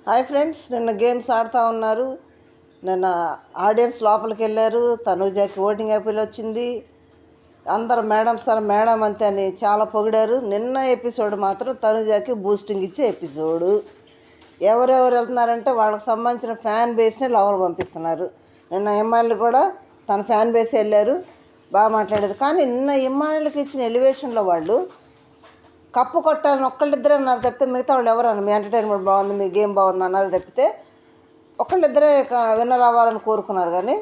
Hi friends, నిన్న games ఆడుతూ ఉన్నారు. నిన్న ఆడియన్స్ లోపలికి వెళ్ళారు. తనూజకి ఓటింగ్ అప్పీల్ వచ్చింది. అందరు మేడం సార్ మేడం అంతే అని చాలా పొగిడారు. నిన్న ఎపిసోడ్ మాత్రం తనూజకి బూస్టింగ్ ఇచ్చే ఎపిసోడు. ఎవరెవరు వెళ్తున్నారంటే వాళ్ళకి సంబంధించిన ఫ్యాన్ బేస్ని లోపల పంపిస్తున్నారు. నిన్న ఎమ్మెల్యేలు కూడా తన ఫ్యాన్ బేస్ వెళ్ళారు, బాగా మాట్లాడారు. కానీ నిన్న ఎమ్మెల్యేలకు ఇచ్చిన ఎలివేషన్లో వాళ్ళు కప్పు కొట్టాలని ఒక్కళ్ళిద్దరే అన్నారు తప్పితే మిగతా వాళ్ళు ఎవరు అన్నారు మీ ఎంటర్టైన్మెంట్ బాగుంది, మీ గేమ్ బాగుంది అన్నారు తప్పితే ఒక్కళ్ళిద్దరే విన్నర్ అవ్వాలని కోరుకున్నారు. కానీ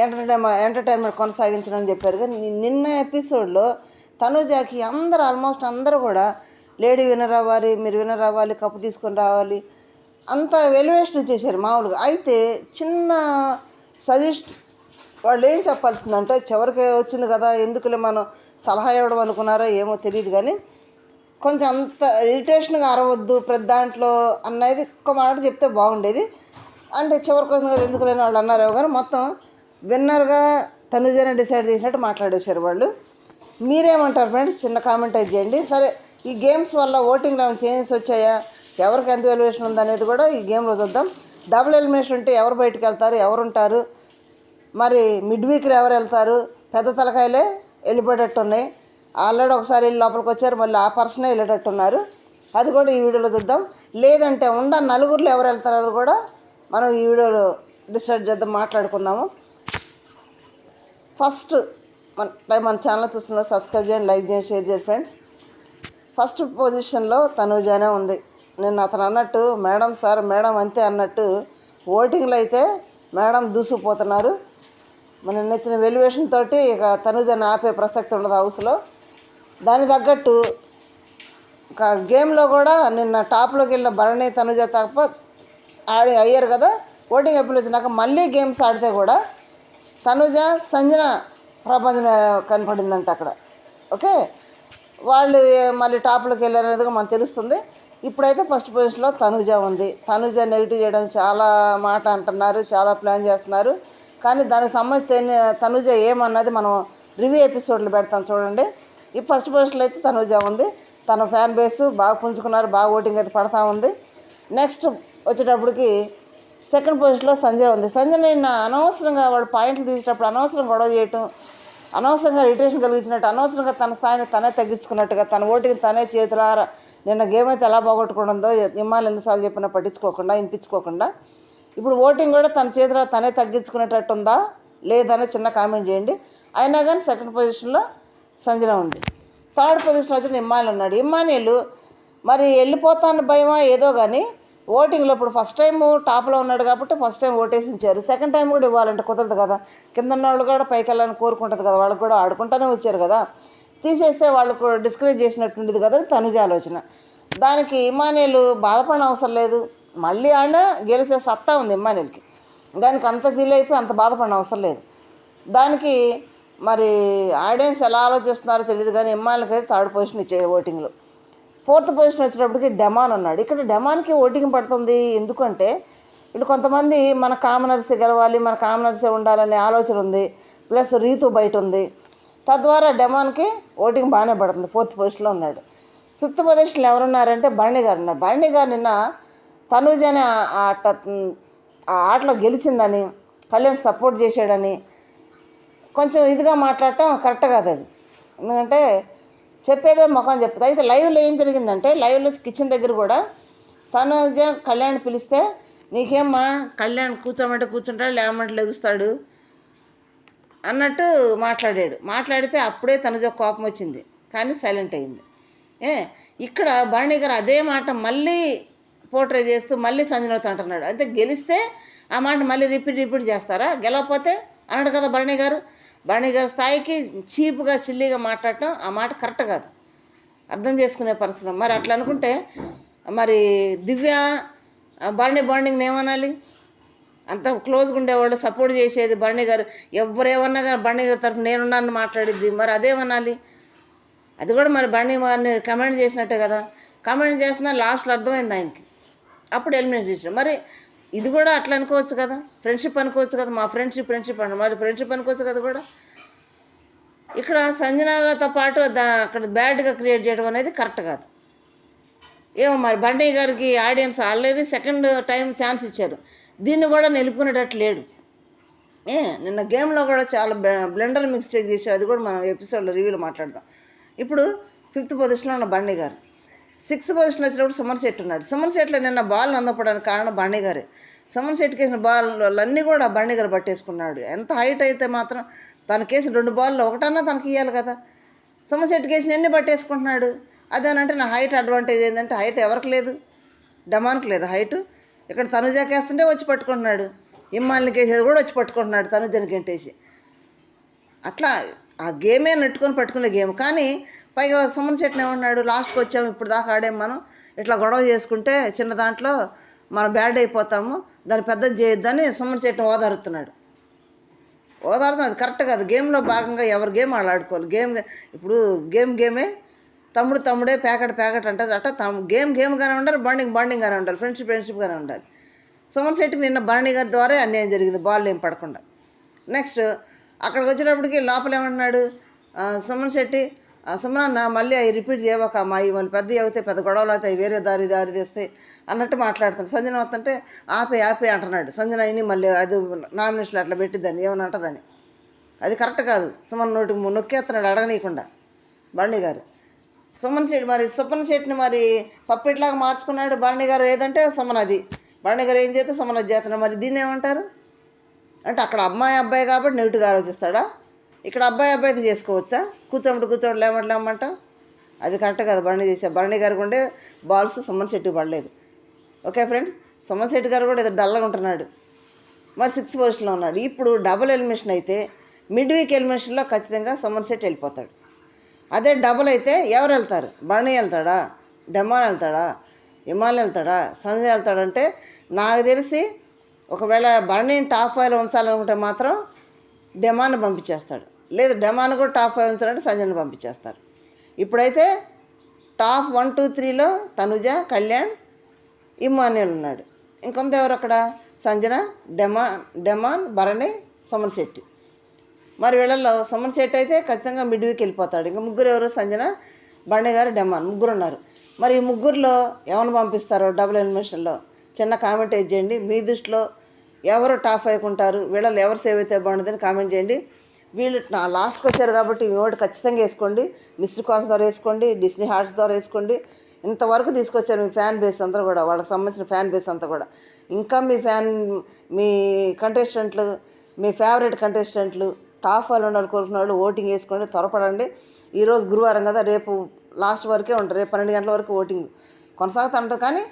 ఎంటర్టైన్మెంట్ కొనసాగించడం చెప్పారు. కానీ నిన్న ఎపిసోడ్లో తనూజకి ఆల్మోస్ట్ అందరూ కూడా లేడీ విన్నర్ అవ్వాలి, మీరు విన్నర్ అవ్వాలి, కప్పు తీసుకొని రావాలి అంత ఎలివేషన్ ఇచ్చేసారు మామూలుగా. అయితే చిన్న సజెస్ట్ వాళ్ళు ఏం చెప్పాల్సిందంటే చివరికి వచ్చింది కదా ఎందుకులే మనం సలహా ఇవ్వడం అనుకున్నారో ఏమో తెలియదు. కానీ కొంచెం అంత ఇరిటేషన్గా అరవద్దు ప్రతి దాంట్లో అన్నది ఒక్క మాట చెప్తే బాగుండేది. అంటే చివరికి వచ్చింది కదా ఎందుకు లేని వాళ్ళు అన్నారేమో. కానీ మొత్తం విన్నర్గా తనుజనే డిసైడ్ చేసినట్టు మాట్లాడేశారు వాళ్ళు. మీరేమంటారు ఫ్రెండ్స్? చిన్న కామెంట్ అయితే చేయండి. సరే, ఈ గేమ్స్ వల్ల ఓటింగ్లో ఏమైనా చేంజెస్ వచ్చాయా, ఎవరికి ఎంత ఎలివేషన్ ఉందనేది కూడా ఈ గేమ్లో చూద్దాం. డబుల్ ఎలిమినేషన్ ఉంటే ఎవరు బయటకు వెళ్తారు, ఎవరు ఉంటారు, మరి మిడ్ వీక్లో ఎవరు వెళ్తారు, పెద్ద తలకాయలే వెళ్ళిపోయేటట్టు ఉన్నాయి. ఆల్రెడీ ఒకసారి వెళ్ళి లోపలికి వచ్చారు, మళ్ళీ ఆ పర్సనే వెళ్ళేటట్టున్నారు. అది కూడా ఈ వీడియోలో చూద్దాం. లేదంటే నలుగురిలో ఎవరు వెళ్తారో అది కూడా మనం ఈ వీడియోలో డిసైడ్ చేద్దాం, మాట్లాడుకుందాము. ఫస్ట్ మన ఛానల్ చూస్తున్నారు, సబ్స్క్రైబ్ చేయండి, లైక్ చేయండి, షేర్ చేయండి ఫ్రెండ్స్. ఫస్ట్ పొజిషన్లో తనూజనే ఉంది. నేను అతను అన్నట్టు మేడం సార్ మేడం అంతే అన్నట్టు ఓటింగ్లో అయితే మేడం దూసుకుపోతున్నారు. మన నచ్చిన వెల్యువేషన్ తోటి ఇక తనూజని ఆపే ప్రసక్తి ఉండదు హౌస్లో. దానికి తగ్గట్టు గేమ్లో కూడా నిన్న టాప్లోకి వెళ్ళిన భరణి తనుజ తప్ప అయ్యారు కదా. ఓటింగ్ అప్పీల్ వచ్చినాక మళ్ళీ గేమ్స్ ఆడితే కూడా తనుజ సంజన ప్రపంచం కనపడిందంట అక్కడ. ఓకే, వాళ్ళు మళ్ళీ టాప్లోకి వెళ్ళారు అనేది మనకు తెలుస్తుంది. ఇప్పుడైతే ఫస్ట్ పొజిషన్లో తనుజ ఉంది. తనుజ నెగిటివ్ చేయడానికి చాలా మాట అంటున్నారు, చాలా ప్లాన్ చేస్తున్నారు. కానీ దానికి సంబంధించి తనుజ ఏమన్నది మనం రివ్యూ ఎపిసోడ్లు పెడతాం చూడండి. ఈ ఫస్ట్ పొజిషన్లో అయితే తనూజ ఉంది. తన ఫ్యాన్ బేస్ బాగా పుంజుకున్నారు, బాగా ఓటింగ్ అయితే పడతా ఉంది. నెక్స్ట్ వచ్చేటప్పటికి సెకండ్ పొజిషన్లో సంజన ఉంది. సంజన నిన్న అనవసరంగా వాడు పాయింట్లు తీసేటప్పుడు అనవసరంగా గొడవ చేయటం, అనవసరంగా ఇరిటేషన్ కలిగించినట్టు, అనవసరంగా తన స్థాయిని తనే తగ్గించుకున్నట్టుగా తన ఓటింగ్ తనే చేతులారా నిన్న గేమ్ అయితే ఎలా పోగొట్టుకుంటుందో ఇమ్మాలు ఎన్నిసార్లు చెప్పినా వినిపించుకోకుండా ఇప్పుడు ఓటింగ్ కూడా తన చేతిలో తనే తగ్గించుకునేటట్టు ఉందా లేదని చిన్న కామెంట్ చేయండి. అయినా కానీ సెకండ్ పొజిషన్లో సంజన ఉంది. థర్డ్ పొజిషన్ వచ్చి ఇమ్మానుయల్ ఉన్నాడు. ఇమ్మానుయల్ మరి వెళ్ళిపోతాను భయమా ఏదో కానీ ఓటింగ్లో ఇప్పుడు ఫస్ట్ టైం టాప్లో ఉన్నాడు కాబట్టి ఫస్ట్ టైం ఓటేసి ఉంచారు. సెకండ్ టైం కూడా ఇవ్వాలంటే కుదరదు కదా. కింద ఉన్న వాళ్ళు కూడా పైకి వెళ్ళాలని కోరుకుంటుంది కదా, వాళ్ళకు కూడా ఆడుకుంటూనే వచ్చారు కదా. తీసేస్తే వాళ్ళకు డిస్కరేజ్ చేసినట్టుండేది కదా అని తనుజ ఆలోచన. దానికి ఇమ్మానుయల్ బాధపడిన అవసరం లేదు, మళ్ళీ ఆడ గెలిచే సత్తా ఉంది ఇమ్మానుయల్కి. దానికి అంత ఫీల్ అయిపోయి అంత బాధపడిన అవసరం లేదు. దానికి మరి ఆడియన్స్ ఎలా ఆలోచిస్తున్నారో తెలియదు కానీ ఇమ్మానుయల్కి అయితే థర్డ్ పొజిషన్ ఇచ్చే ఓటింగ్లో. ఫోర్త్ పొజిషన్ వచ్చేటప్పటికి డెమాన్ ఉన్నాడు. ఇక్కడ డెమాన్కి ఓటింగ్ పడుతుంది. ఎందుకంటే ఇప్పుడు కొంతమంది మన కామనర్సే గెలవాలి, మన కామనర్సే ఉండాలనే ఆలోచన ఉంది. ప్లస్ రీతు బయట ఉంది. తద్వారా డెమాన్కి ఓటింగ్ బాగానే పడుతుంది. ఫోర్త్ పొజిషన్లో ఉన్నాడు. ఫిఫ్త్ పొజిషన్లో ఎవరున్నారంటే భరణి గారు ఉన్నారు. భరణి గారు నిన్న తనూజని ఆ ఆటలో గెలిచిందని, కళ్యాణ్ సపోర్ట్ చేశాడని కొంచెం ఇదిగా మాట్లాడటం కరెక్ట్ కాదు అది. ఎందుకంటే చెప్పేదే ముఖం చెప్తుంది. అయితే లైవ్లో ఏం జరిగిందంటే లైవ్లో కిచెన్ దగ్గర కూడా తనూజ కళ్యాణ్ పిలిస్తే నీకేమ్మా కళ్యాణ్ కూర్చోమంటే కూర్చుంటాడు, లేమంటే లెగుస్తాడు అన్నట్టు మాట్లాడితే అప్పుడే తనుజ కోపం వచ్చింది, కానీ సైలెంట్ అయింది. ఇక్కడ భరణి గారు అదే మాట మళ్ళీ పోర్ట్రే చేస్తూ మళ్ళీ సంజనతో అంటున్నాడు. అయితే గెలిస్తే ఆ మాట మళ్ళీ రిపీట్ చేస్తారా, గెలవకపోతే అన్నాడు కదా భరణి గారు స్థాయికి చీప్గా సిల్లీగా మాట్లాడటం ఆ మాట కరెక్ట్ కాదు, అర్థం చేసుకునే పరిస్థితి. మరి అట్లా అనుకుంటే మరి దివ్య భరణి బాండింగ్ని ఏమనాలి? అంత క్లోజ్గా ఉండేవాళ్ళు సపోర్ట్ చేసేది భరణి గారు, ఎవరేమన్నా కానీ భరణి గారి తరఫున నేనున్నాను మాట్లాడిద్ది, మరి అదేమనాలి? అది కూడా మరి భరణి వారిని కమెంట్ చేసినట్టే కదా. కమెంట్ చేస్తున్నా లాస్ట్లో అర్థమైంది ఆయనకి, అప్పుడు ఎలిమినేట్ చేసాడు. మరి ఇది కూడా అట్లా అనుకోవచ్చు కదా, ఫ్రెండ్షిప్ అనుకోవచ్చు కదా, మా ఫ్రెండ్షిప్ అంటారు, మరి ఫ్రెండ్షిప్ అనుకోవచ్చు కదా కూడా. ఇక్కడ సంజనతో పాటు అక్కడ బ్యాడ్గా క్రియేట్ చేయడం అనేది కరెక్ట్ కాదు. ఏమో మరి బండి గారికి audience already second time chance ఇచ్చారు, దీన్ని కూడా నిలుపుకునేటట్టు లేడు. నిన్న గేమ్లో కూడా చాలా బ్లెండర్ మిస్టేక్ చేశారు, అది కూడా మనం ఎపిసోడ్లో రివ్యూలో మాట్లాడదాం. ఇప్పుడు 5th పొజిషన్లో ఉన్న బండి గారు, 6th పొజిషన్ వచ్చినప్పుడు సుమన్ శెట్టి ఉన్నాడు. సుమన్ శెట్టిలో నిన్న బాల్ అందపడానికి కారణం బండి గారే. సుమన్ శెట్టికి వేసిన బాల్లన్నీ కూడా బండి గారు పట్టేసుకున్నాడు. ఎంత హైట్ అయితే మాత్రం తనకేసిన 2 బాల్లో ఒకటన్నా తనకి ఇవ్వాలి కదా. సుమన్ శెట్టికి వేసిన ఎన్ని పట్టేసుకుంటున్నాడు. అదేనంటే నా హైట్ అడ్వాంటేజ్ ఏంటంటే హైట్ ఎవరికి లేదు, డమాన్కి లేదు హైటు. ఇక్కడ తనుజాకి వేస్తుంటే వచ్చి పట్టుకుంటున్నాడు, ఇమ్మాలికి వేసేది కూడా వచ్చి పట్టుకుంటున్నాడు తనుజానికి గెంటేసి. అట్లా ఆ గేమే నెట్టుకొని పట్టుకునే గేమ్. కానీ పైగా సుమన్ శెట్టిని ఏమన్నాడు, లాస్ట్కి వచ్చాము ఇప్పుడు దాకా ఆడేం మనం, ఇట్లా గొడవ చేసుకుంటే చిన్న దాంట్లో మనం బ్యాడ్ అయిపోతాము, దాన్ని పెద్దది చేయొద్దని సుమన్ శెట్టిని ఓదారుతున్నాడు. అది కరెక్ట్ కాదు. గేమ్లో భాగంగా ఎవరు గేమ్ వాళ్ళు ఆడుకోవాలి. ఇప్పుడు గేమే, తమ్ముడే ప్యాకెట్ అంటారు. అట్లా గేమ్గానే ఉండాలి, బాండింగ్గానే ఉండాలి, ఫ్రెండ్షిప్గానే ఉండాలి. సుమన్ శెట్టికి నిన్న బాణి గారి ద్వారా అన్యాయం జరిగింది, బాల్ ఏం పడకుండా. నెక్స్ట్ అక్కడికి వచ్చేటప్పటికి లోపల ఏమంటున్నాడు సుమన్ శెట్టి, సుమనన్న మళ్ళీ అవి రిపీట్ చేయవక అమ్మాయి, మళ్ళీ పెద్ద అవుతాయి, పెద్ద గొడవలు అవుతాయి, వేరే దారి తీస్తాయి అన్నట్టు మాట్లాడుతాడు. సంజన వస్తుంటే ఆపే అంటున్నాడు. సంజన అయిని మళ్ళీ అది నామినేషన్లు అట్లా పెట్టిద్దని ఏమన్నా అంటదని, అది కరెక్ట్ కాదు. సుమన్ నోటికి నొక్కేస్తున్నాడు అడగనీయకుండా బండి గారు. సుమన్ శెట్టిని మరి పప్పిట్లాగా మార్చుకున్నాడు బండి గారు. ఏదంటే సుమన్ అది, బండి గారు ఏం చేస్తే సుమన్ అది చేస్తున్నాడు. మరి దీన్ని ఏమంటారు అంటే అక్కడ అబ్బాయి కాబట్టి నెగిటివ్గా ఆలోచిస్తాడా, ఇక్కడ అబ్బాయితో చేసుకోవచ్చా? కూర్చోండి లేమంట, అది కరెక్ట్ కాదు. బండి గారికి ఉండే బాల్స్ సుమన్ శెట్టి పడలేదు. ఓకే ఫ్రెండ్స్, సుమన్ శెట్టి గారు కూడా ఏదో డల్గా ఉంటున్నాడు, మరి 6th పొజిషన్లో ఉన్నాడు. ఇప్పుడు డబుల్ ఎలిమినేషన్ అయితే మిడ్ వీక్ ఎలిమినేషన్లో ఖచ్చితంగా సుమన్ శెట్టి వెళ్ళిపోతాడు. అదే డబుల్ అయితే ఎవరు వెళ్తారు? బండి వెళ్తాడా, డెమాన్ వెళ్తాడా, ఇమాన్ వెళ్తాడా, సంజయ్ వెళ్తాడంటే నాకు తెలిసి ఒకవేళ బండిని టాప్ 5లో ఉంచాలనుకుంటే మాత్రం డెమాన్ పంపించేస్తాడు, లేదు డెమాన్ కూడా టాప్ 5 ఉంచాలంటే సంజయ్ని పంపించేస్తారు. ఇప్పుడైతే టాప్ 1, 2, 3లో తనుజ, కళ్యాణ్, ఇమ్మాన్యుల్ ఉన్నాడు. ఇంకొంత ఎవరు అక్కడ? సంజన, డెమాన్, భరణి, సుమన్ శెట్టి. మరి వీళ్ళల్లో సుమన్ శెట్టి అయితే ఖచ్చితంగా మిడ్ వీక్ వెళ్ళిపోతాడు. ఇంకా ముగ్గురు ఎవరు? సంజన, బండి గారు, డెమాన్, ముగ్గురు ఉన్నారు. మరి ఈ ముగ్గురులో ఎవరిని పంపిస్తారో డబుల్ ఎలిమినేషన్లో చిన్న కామెంట్ చేయండి. మీ దృష్టిలో ఎవరు టాప్ 5 ఉంటారు, వీళ్ళలో ఎవరు సేవ్ అయితే బాగుంటుందని కామెంట్ చేయండి. వీళ్ళు లాస్ట్కి వచ్చారు కాబట్టి మీ ఓటు ఖచ్చితంగా వేసుకోండి. మిస్డ్ కాల్స్ ద్వారా వేసుకోండి, డిస్నీ హార్ట్స్ ద్వారా వేసుకోండి. ఇంతవరకు తీసుకొచ్చారు మీ ఫ్యాన్ బేస్ అంతా కూడా, వాళ్ళకి సంబంధించిన ఫ్యాన్ బేస్ అంతా కూడా. ఇంకా మీ కంటెస్టెంట్లు, మీ ఫేవరెట్ కంటెస్టెంట్లు టాప్ 5 ఉండాలని కోరుకున్న వాళ్ళు ఓటింగ్ వేసుకోండి, త్వరపడండి. ఈరోజు గురువారం కదా, రేపు లాస్ట్ వరకే ఉంటుంది, రేపు 12 గంటల వరకు ఓటింగ్ కొనసాగుతూ ఉంటుంది. కానీ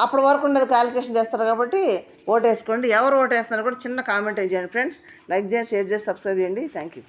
అప్పటి వరకు ఉండేది క్యాలిక్యులేషన్ చేస్తారు కాబట్టి ఓటు వేసుకోండి. ఎవరు ఓటు వేస్తున్నారు కూడా చిన్న కామెంట్ చేయండి ఫ్రెండ్స్. లైక్ చేయండి, షేర్ చేసి సబ్స్క్రైబ్ చేయండి. Thank you.